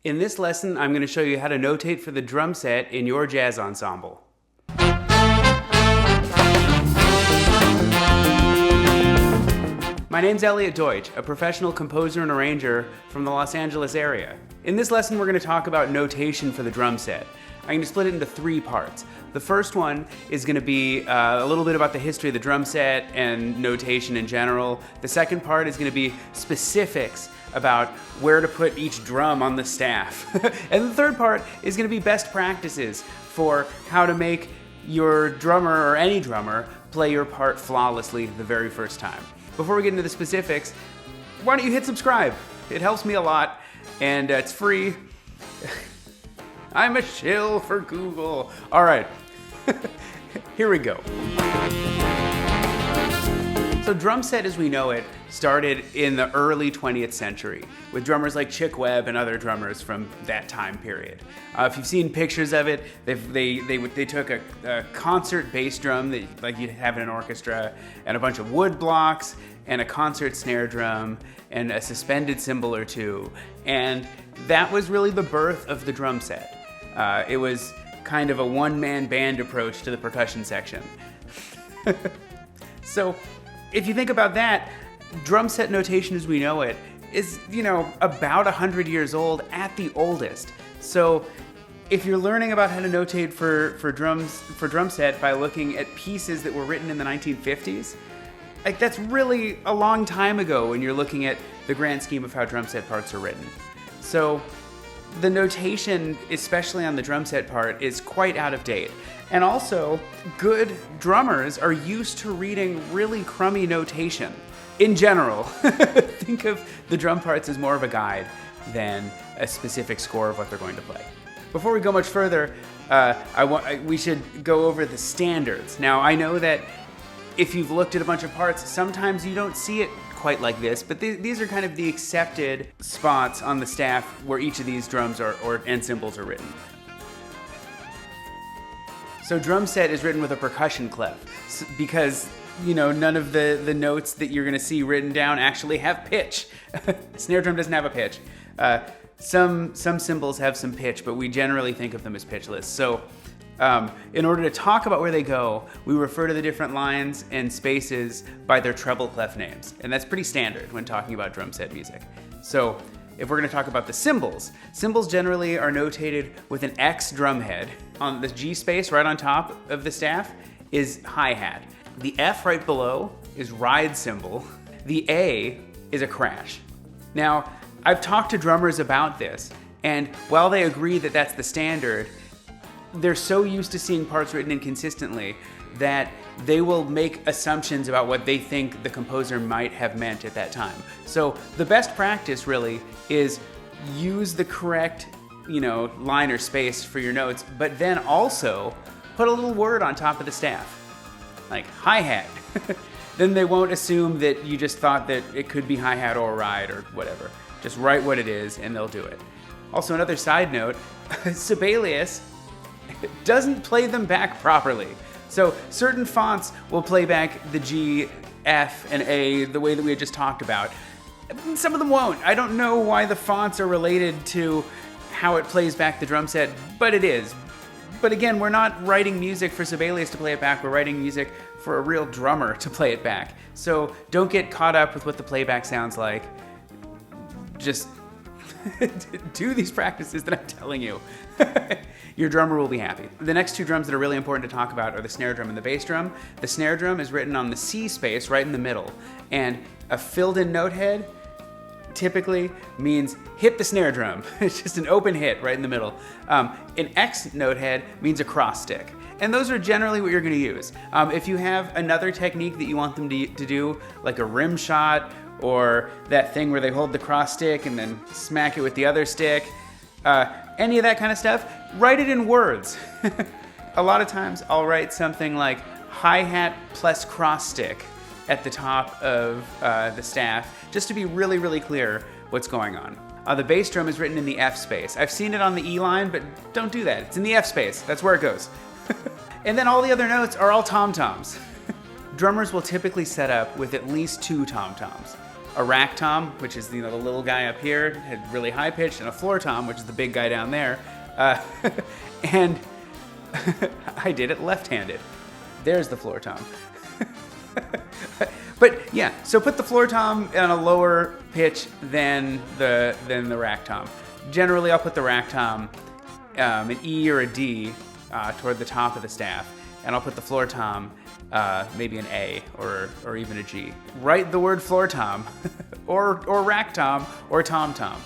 In this lesson, I'm going to show you how to notate for the drum set in your jazz ensemble. My name's Elliot Deutsch, a professional composer and arranger from the Los Angeles area. In this lesson, we're going to talk about notation for the drum set. I'm going to split it into 3 parts. The first one is going to be a little bit about the history of the drum set and notation in general. The second part is going to be specifics about where to put each drum on the staff. And the third part is going to be best practices for how to make your drummer or any drummer play your part flawlessly the very first time. Before we get into the specifics, why don't you hit subscribe? It helps me a lot, and it's free. I'm a shill for Google. All right, here we go. So drum set as we know it started in the early 20th century with drummers like Chick Webb and other drummers from that time period. If you've seen pictures of it, they took a concert bass drum that like you'd have in an orchestra and a bunch of wood blocks and a concert snare drum and a suspended cymbal or two, and that was really the birth of the drum set. It was kind of a one-man band approach to the percussion section. So if you think about that, drum set notation as we know it is, about 100 years old at the oldest. So if you're learning about how to notate for drum set by looking at pieces that were written in the 1950s, like that's really a long time ago when you're looking at the grand scheme of how drum set parts are written. So the notation, especially on the drum set part, is quite out of date. And also, good drummers are used to reading really crummy notation. In general, think of the drum parts as more of a guide than a specific score of what they're going to play. Before we go much further, we should go over the standards. Now, I know that if you've looked at a bunch of parts, sometimes you don't see it quite like this, but these are kind of the accepted spots on the staff where each of these drums and cymbals are written. So drum set is written with a percussion clef because none of the notes that you're going to see written down actually have pitch. Snare drum doesn't have a pitch. Some cymbals have some pitch, but we generally think of them as pitchless. So in order to talk about where they go, we refer to the different lines and spaces by their treble clef names. And that's pretty standard when talking about drum set music. So if we're going to talk about the cymbals generally are notated with an X drum head. On the G space right on top of the staff is hi-hat. The F right below is ride cymbal. The A is a crash. Now, I've talked to drummers about this, and while they agree that that's the standard, they're so used to seeing parts written inconsistently that they will make assumptions about what they think the composer might have meant at that time. So the best practice really is use the correct, line or space for your notes, but then also put a little word on top of the staff, like hi-hat. Then they won't assume that you just thought that it could be hi-hat or ride or whatever. Just write what it is and they'll do it. Also, another side note, Sibelius doesn't play them back properly. So certain fonts will play back the G, F, and A the way that we had just talked about. Some of them won't. I don't know why the fonts are related to how it plays back the drum set, but it is. But again, we're not writing music for Sibelius to play it back, we're writing music for a real drummer to play it back. So don't get caught up with what the playback sounds like. Just do these practices that I'm telling you. Your drummer will be happy. The next 2 drums that are really important to talk about are the snare drum and the bass drum. The snare drum is written on the C space right in the middle, and a filled-in note head typically means hit the snare drum. It's just an open hit right in the middle. An X note head means a cross stick. And those are generally what you're going to use. If you have another technique that you want them to do, like a rim shot, or that thing where they hold the cross stick and then smack it with the other stick, any of that kind of stuff, write it in words. A lot of times I'll write something like hi-hat plus cross stick at the top of the staff, just to be really, really clear what's going on. The bass drum is written in the F space. I've seen it on the E line, but don't do that. It's in the F space. That's where it goes. And then all the other notes are all tom-toms. Drummers will typically set up with at least 2 tom-toms. a rack tom, which is the little guy up here, had really high pitched, and a floor tom, which is the big guy down there. And I did it left-handed. There's the floor tom. But yeah, so put the floor tom on a lower pitch than the rack tom. Generally, I'll put the rack tom an E or a D toward the top of the staff, and I'll put the floor tom maybe an A or even a G. Write the word floor tom, or rack tom, or tom tom.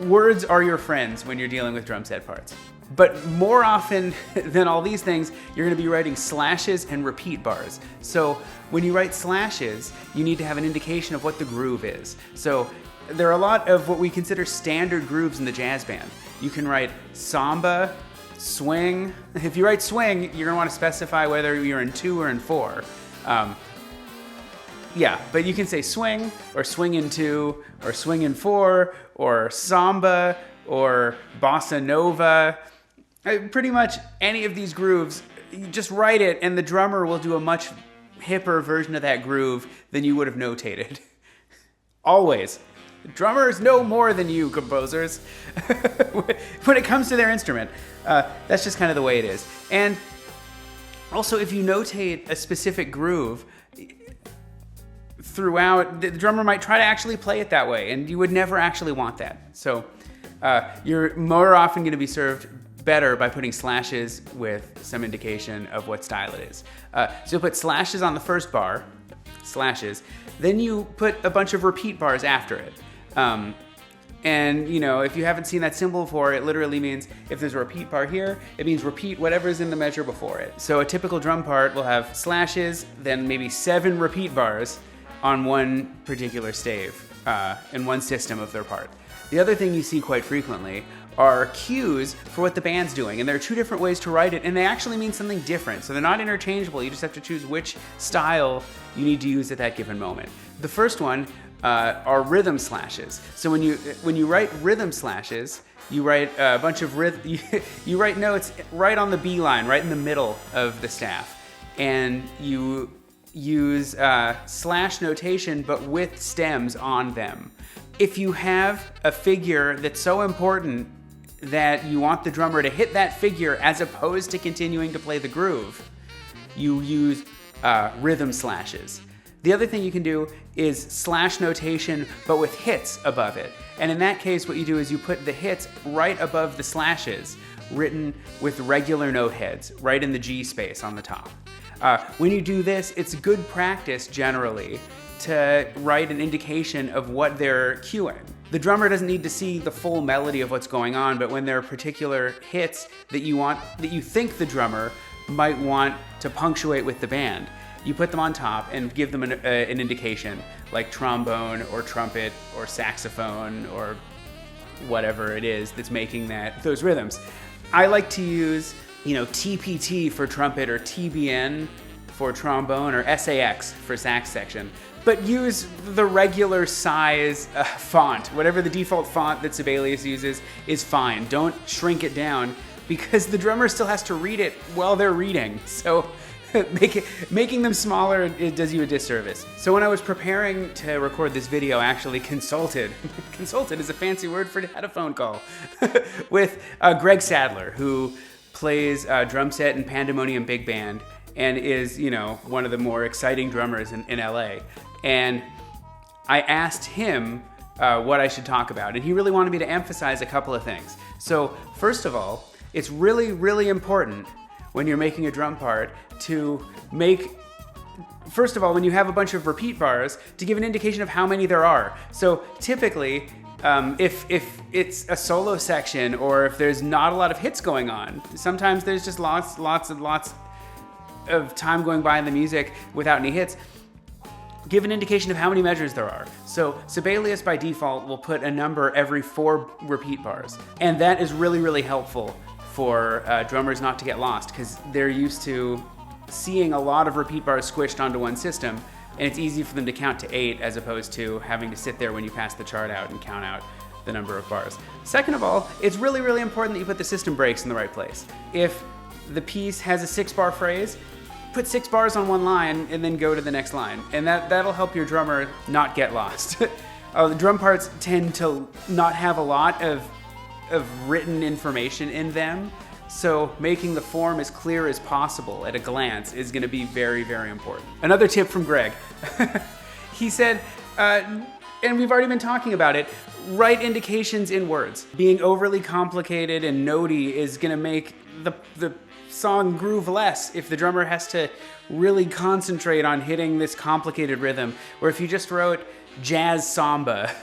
Words are your friends when you're dealing with drum set parts. But more often than all these things, you're going to be writing slashes and repeat bars. So when you write slashes, you need to have an indication of what the groove is. So there are a lot of what we consider standard grooves in the jazz band. You can write samba, swing. If you write swing, you're going to want to specify whether you're in 2 or in 4. Yeah, but you can say swing, or swing in 2, or swing in 4, or samba, or bossa nova. Pretty much any of these grooves, you just write it and the drummer will do a much hipper version of that groove than you would have notated. Always. Drummers know more than you, composers, when it comes to their instrument. That's just kind of the way it is. And also, if you notate a specific groove throughout, the drummer might try to actually play it that way, and you would never actually want that. So you're more often going to be served better by putting slashes with some indication of what style it is. So you'll put slashes on the first bar, slashes, then you put a bunch of repeat bars after it. And if you haven't seen that symbol before, it literally means if there's a repeat bar here, it means repeat whatever's in the measure before it. So a typical drum part will have slashes, then maybe 7 repeat bars on one particular stave in one system of their part. The other thing you see quite frequently are cues for what the band's doing, and there are 2 different ways to write it, and they actually mean something different, so they're not interchangeable. You just have to choose which style you need to use at that given moment. The first one are rhythm slashes. So when you write rhythm slashes, you write a bunch of you write notes right on the B line, right in the middle of the staff, and you use slash notation but with stems on them. If you have a figure that's so important that you want the drummer to hit that figure as opposed to continuing to play the groove, you use rhythm slashes. The other thing you can do is slash notation but with hits above it. And in that case, what you do is you put the hits right above the slashes, written with regular note heads, right in the G space on the top. When you do this, it's good practice generally to write an indication of what they're cueing. The drummer doesn't need to see the full melody of what's going on, but when there are particular hits that you think the drummer might want to punctuate with the band, you put them on top and give them an indication, like trombone or trumpet or saxophone or whatever it is that's making those rhythms. I like to use TPT for trumpet or TBN for trombone or SAX for sax section. But use the regular size font. Whatever the default font that Sibelius uses is fine. Don't shrink it down because the drummer still has to read it while they're reading. So making them smaller, it does you a disservice. So when I was preparing to record this video, I actually consulted is a fancy word for had a phone call, with Greg Sadler, who plays drum set in Pandemonium Big Band and is, one of the more exciting drummers in LA. And I asked him what I should talk about, and he really wanted me to emphasize a couple of things. So first of all, it's really, really important when you're making a drum part to first of all, when you have a bunch of repeat bars, to give an indication of how many there are. So typically, if it's a solo section or if there's not a lot of hits going on, sometimes there's just lots of time going by in the music without any hits, give an indication of how many measures there are. So Sibelius by default will put a number every 4 repeat bars. And that is really, really helpful for drummers not to get lost because they're used to seeing a lot of repeat bars squished onto one system, and it's easy for them to count to 8 as opposed to having to sit there when you pass the chart out and count out the number of bars. Second of all, it's really, really important that you put the system breaks in the right place. If the piece has a 6-bar phrase, put 6 bars on one line and then go to the next line. And that'll help your drummer not get lost. The drum parts tend to not have a lot of written information in them. So making the form as clear as possible at a glance is going to be very, very important. Another tip from Greg. He said, and we've already been talking about it, write indications in words. Being overly complicated and notey is going to make the song groove less if the drummer has to really concentrate on hitting this complicated rhythm. Or if you just wrote jazz samba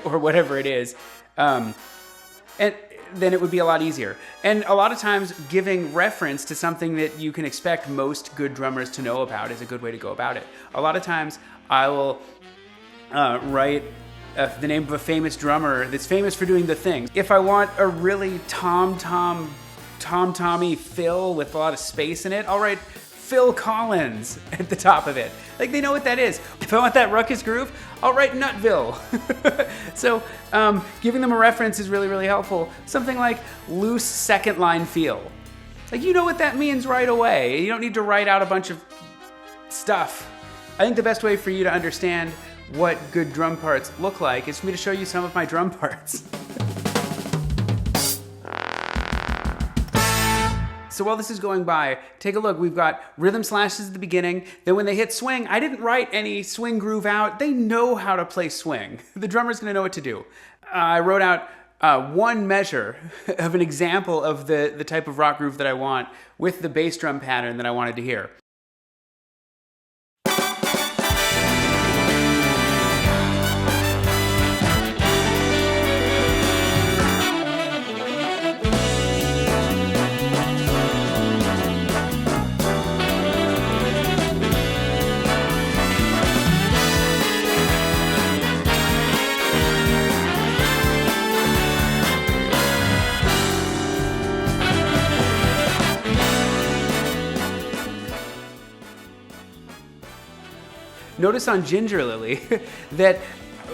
or whatever it is, and then it would be a lot easier. And a lot of times giving reference to something that you can expect most good drummers to know about is a good way to go about it. A lot of times I will write the name of a famous drummer that's famous for doing the thing. If I want a really tom-tommy fill with a lot of space in it, I'll write Phil Collins at the top of it. Like, they know what that is. If I want that ruckus groove, I'll write Nutville. So giving them a reference is really, really helpful. Something like loose second line feel. Like, you know what that means right away. You don't need to write out a bunch of stuff. I think the best way for you to understand what good drum parts look like is for me to show you some of my drum parts. So while this is going by, take a look. We've got rhythm slashes at the beginning. Then when they hit swing, I didn't write any swing groove out. They know how to play swing. The drummer's gonna know what to do. I wrote out one measure of an example of the type of rock groove that I want with the bass drum pattern that I wanted to hear. Notice on Ginger Lily that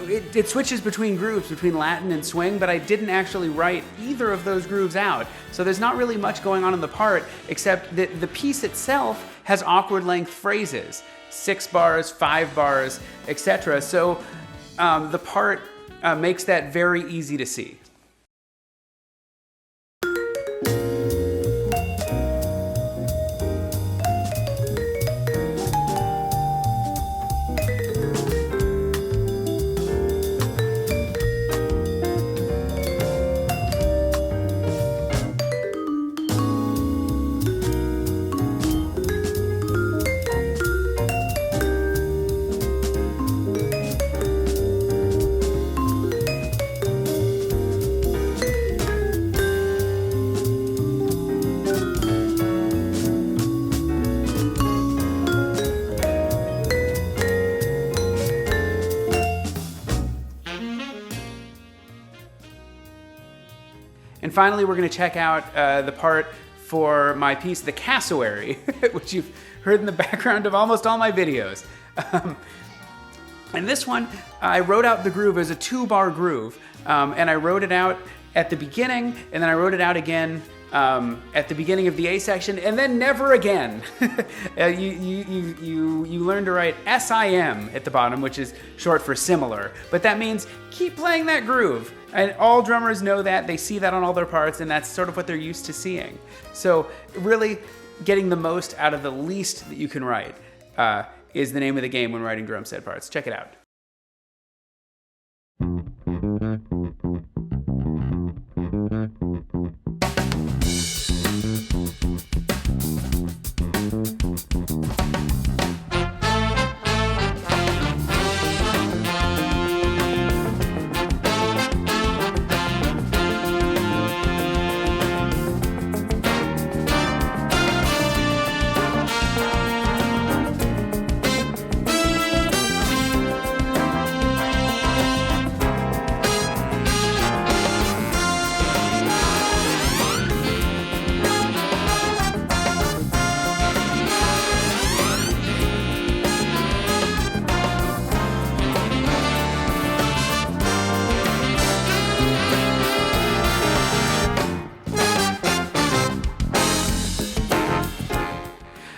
it switches between grooves, between Latin and swing, but I didn't actually write either of those grooves out. So there's not really much going on in the part, except that the piece itself has awkward length phrases, 6 bars, 5 bars, etc. So the part makes that very easy to see. And finally, we're going to check out the part for my piece, The Cassowary, which you've heard in the background of almost all my videos. And this one, I wrote out the groove as a 2-bar groove, and I wrote it out at the beginning, and then I wrote it out again at the beginning of the A section, and then never again. You learn to write SIM at the bottom, which is short for similar, but that means keep playing that groove. And all drummers know that, they see that on all their parts, and that's sort of what they're used to seeing. So really getting the most out of the least that you can write is the name of the game when writing drum set parts. Check it out.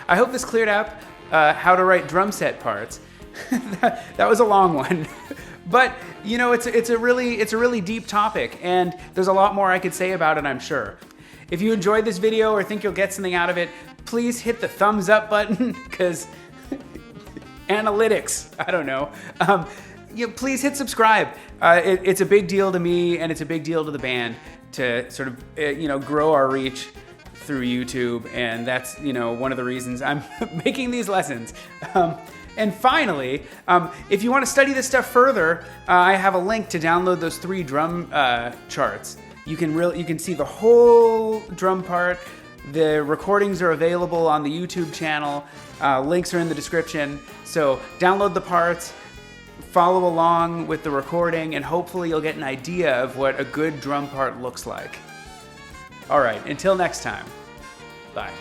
I hope this cleared up how to write drum set parts. That was a long one. But, you know, it's a really deep topic, and there's a lot more I could say about it, I'm sure. If you enjoyed this video or think you'll get something out of it, please hit the thumbs up button, because analytics, I don't know. Please hit subscribe. It's a big deal to me, and it's a big deal to the band to sort of, grow our reach through YouTube, and that's, one of the reasons I'm making these lessons. And finally, if you want to study this stuff further, I have a link to download those 3 drum charts. You can see the whole drum part. The recordings are available on the YouTube channel. Links are in the description. So download the parts, follow along with the recording, and hopefully you'll get an idea of what a good drum part looks like. All right, until next time, bye.